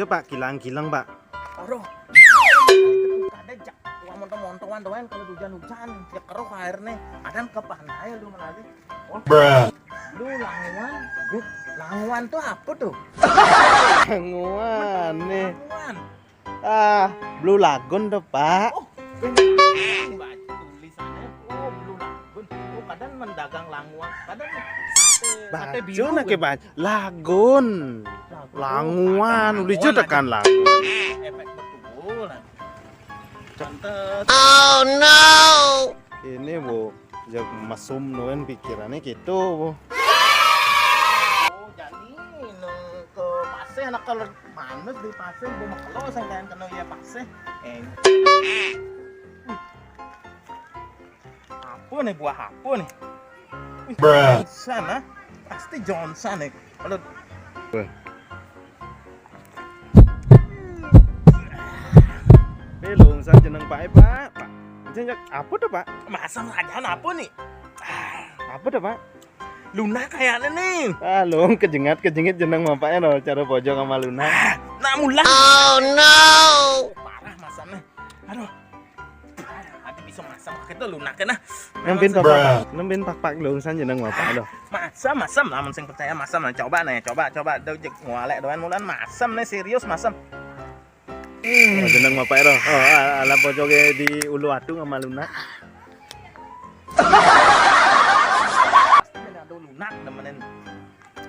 tuh Pak, kilang-kilang Pak. Aduh, kadang jak uang montong-montongan doang kalau hujan-hujan, ya keruh airnya. Kadang ke pantai lu lagi. Oh, lu languan tuh apa tuh? Languan nih. Languan. Blue Lagoon tuh Pak. Oh, baca tulisannya. Oh, Blue Lagoon. Oh, kadang mendagang languan, kadang sate Baju biru. nak ke Lagoon. Languan, lucu tekan Lagoon. Efek betul. Cantet. Oh no! Ini Bu, jak mesum nuan pikirannya gitu Bu. Oh, jadi ke pasir anak kalau manus di pasir gua maklo saya kan kena ya pasir. Apa nih buah apa nih? Johnson ah, pasti Johnson nih. Kalau Belum saya jeneng Pak Pak. Jeneng apa tuh Pak? masa kerajaan apa nih? Apa tuh Pak? Luna kayaknya nih. Lu kejengat jeneng bapaknya loh, cara pojok sama Luna. Nah mulan. Oh no! Parah masamnya. Aduh. Hati bisa masam kita Luna kena. Nembin pak lu san jeneng bapak loh. Masam lah sing percaya masam lah coba do jek ngwalek doan mulan masam nih serius masam. Oh, jeneng bapak loh. Oh, ala pojoknya di Uluwatu sama Luna. Pasti ada lunak nemenin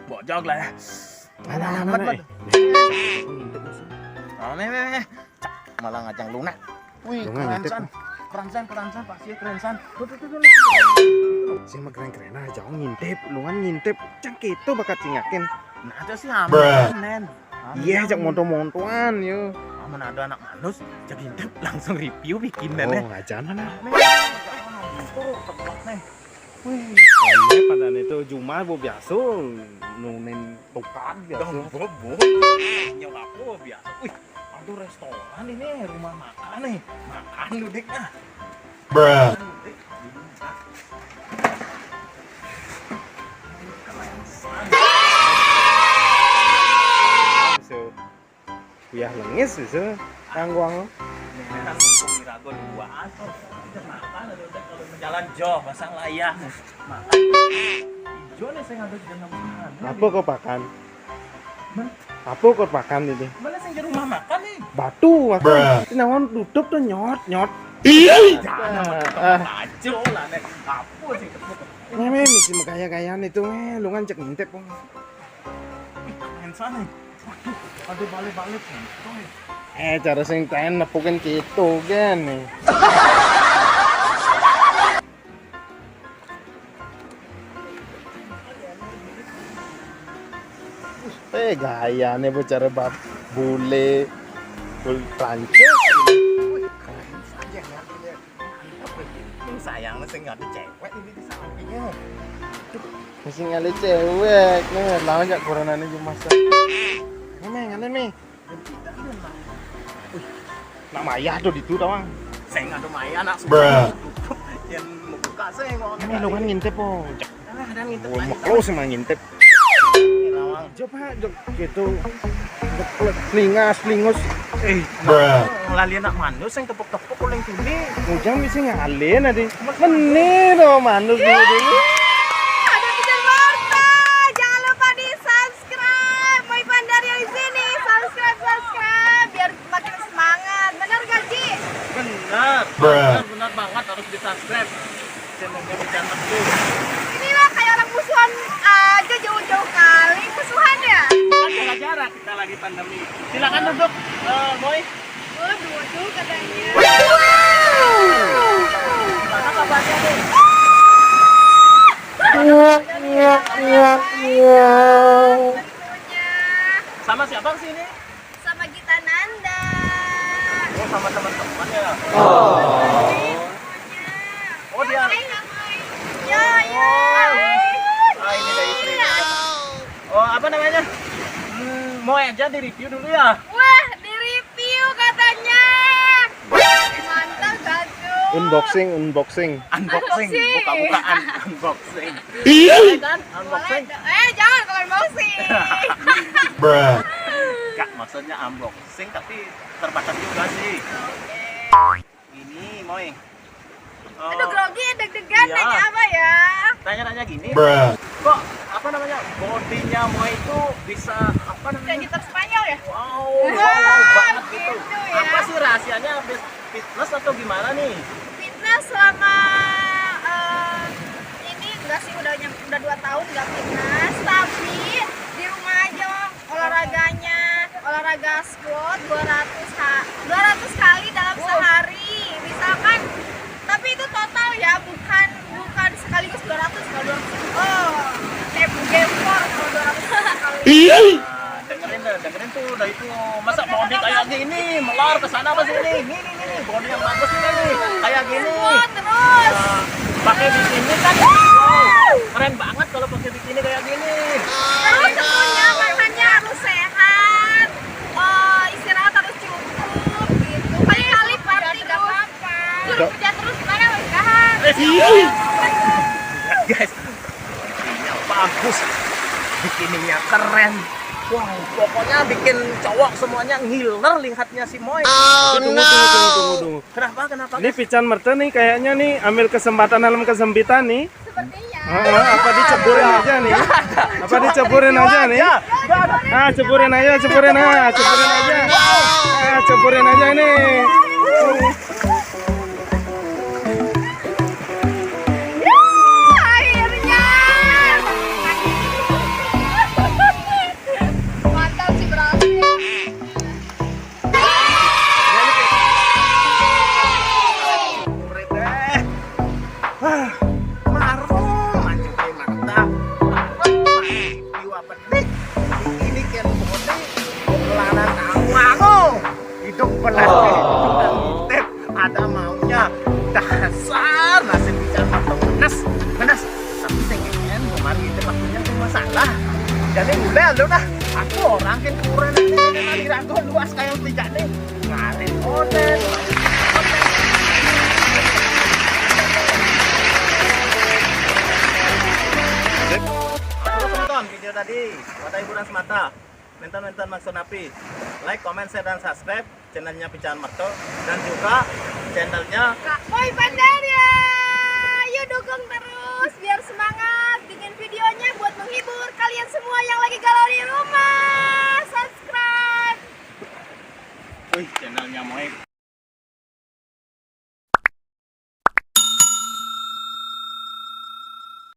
bojog lah ya. Mana. Oh nih. Cak, malah ngajang lunak. Wih, Lungan keren san pasti keren san. Tuh. Sing mah keren aja, ngintip, Lungan ngintip. Cang gitu bakat singakin. Nah, ada sih aman. Iya, jak monto-montoan yo. Aman ada anak manus, jadi intip langsung review bikin Oh, nih. ngajaran lah. Tuh, tebak nih. Wih, Iya, pada itu Jumat bu biasa nunin tukang biasa. bobo. Nyaw aku biasa. Wih, aduh restoran ini rumah makan nih. Makan lu dik ah. So, biar lengis bisa tangguang. Memang mumpung Mirago dua atau makan udah kalau jalan jauh pasang layar makan. Hijau nih saya ngaduk jenam makan. Apa kau pakan? Apa kau pakan ini? Mana sih di rumah makan nih? Batu aku. Nawan tutup tuh nyot. Jangan baju lah nih. Apa sih tepuk? Misi gaya-gayaan itu lu kan cek ngintip. Main sana. Aduh balik-balik nih. Cara sing ten nepukin gitu kan nih. Gaya nih bu cara bab bule Prancis. Sayang sih nggak ada cewek ini di sampingnya. Masih ngali cewek nih, lawan jak corona nih cuma masa. Ngene nih. Nak Maya tuh di tuh doang. Saya nggak ada Maya nak semua. Yang mau buka saya ngomong. Ini lu kan ngintip po. Ada ngintip Oh, lagi. maklo sih mah ngintip. Nawang. Coba gitu. Selingus. Ngelali anak manus yang tepuk-tepuk oleh tuni. Ujang bisa ngalin adi. Menir loh manus dulu. Ada Pijar Marta, jangan lupa di subscribe. Mau Ipandar yang di sini, subscribe biar makin semangat. Bener gak Ji? Benar banget harus di subscribe channelnya Pijar Marta. Ini lah kayak orang musuhan aja jauh-jauh kali musuhan ya. Kan jaga jarak kita lagi pandemi. Silakan duduk, Boy. Waduh katanya. Mana kabarnya deh? Sama siapa sih ini? Sama Gita Nanda. Oh, sama teman-teman ya. Oh, dia. Ya. Ah, ini dari istrinya. Oh, apa namanya? Mau aja di review dulu ya. Wah, di review katanya. Mantap satu. Unboxing. Unboxing, Unboxing. buka-bukaan, unboxing. Iya Kan? Unboxing. Jangan kalau unboxing. Enggak, maksudnya unboxing tapi terbatas juga sih. Oke. Ini Moy. Aduh grogi, deg-degan Iya. nanya apa ya? Tanya-tanya gini. Kok apa namanya? Bodinya Moy itu bisa apa Kayak namanya? gitar Spanyol ya? Wow, Wah, wow banget gitu. gitu ya. Apa sih rahasianya fitness atau gimana nih? Fitness selama ini enggak sih udah 2 tahun nggak fitness, tapi di rumah aja olahraganya, olahraga squat 200 kali dalam sehari misalkan, tapi itu total ya, bukan sekaligus 200 kalau 200 game 4 kalau 200 kali. Nah, dengerin tuh dari itu. Masa body kayak gini melar ke sana apa sini? Nih body yang bagus ini nih. Kayak gini. Squat terus. Nah, pakai bikini kan wow, keren banget kalau pakai bikini kayak gini. Terus tentunya makannya harus sehat, istirahat harus cukup gitu. Kali-kali party gak apa-apa. Suruh kerja terus gimana mau istirahat? Guys, bikininya bagus, bikininya keren. Wow, pokoknya bikin cowok semuanya ngiler lihatnya si Moy. Tunggu. Kenapa? Ini Pican Merta nih kayaknya nih ambil kesempatan dalam kesempitan nih. Sepertinya. Apa diceburin aja nih? Apa diceburin aja nih? Ceburin aja. Ceburin aja nih. Akhirnya. Mantap sih berhasil. Ada maunya dasar nasi bicara atau penas tapi pengen kemarin itu waktunya tuh masalah jadi udah lu dah aku orang kan kurang ini diragu luas kayak tidak nih ngarin oden. Halo teman-teman, video tadi pada hiburan semata. Mentan maksud napi. Like, comment, share, dan subscribe channelnya Pican Marto dan juga channelnya Kak Boy Pandaria. Yuk dukung terus.